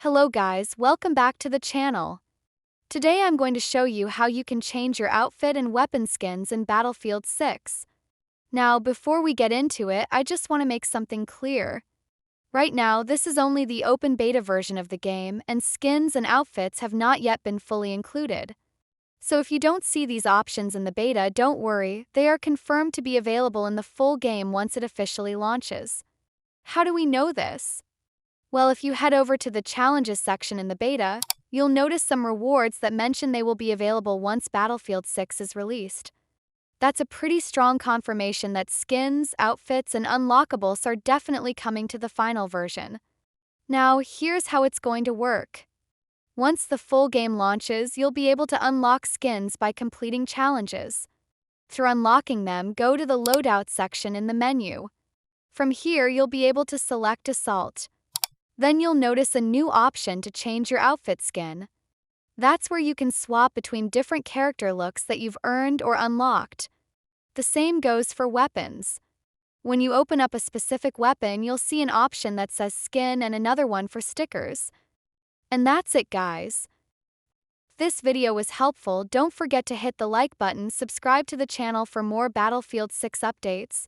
Hello guys, welcome back to the channel. Today I'm going to show you how you can change your outfit and weapon skins in Battlefield 6. Now, before we get into it, I just want to make something clear. Right now, this is only the open beta version of the game, and skins and outfits have not yet been fully included. So if you don't see these options in the beta, don't worry, they are confirmed to be available in the full game once it officially launches. How do we know this? Well, if you head over to the challenges section in the beta, you'll notice some rewards that mention they will be available once Battlefield 6 is released. That's a pretty strong confirmation that skins, outfits, and unlockables are definitely coming to the final version. Now, here's how it's going to work. Once the full game launches, you'll be able to unlock skins by completing challenges. Through unlocking them, go to the loadout section in the menu. From here, you'll be able to select Assault. Then you'll notice a new option to change your outfit skin. That's where you can swap between different character looks that you've earned or unlocked. The same goes for weapons. When you open up a specific weapon, you'll see an option that says skin and another one for stickers. And that's it, guys. If this video was helpful, don't forget to hit the like button, subscribe to the channel for more Battlefield 6 updates,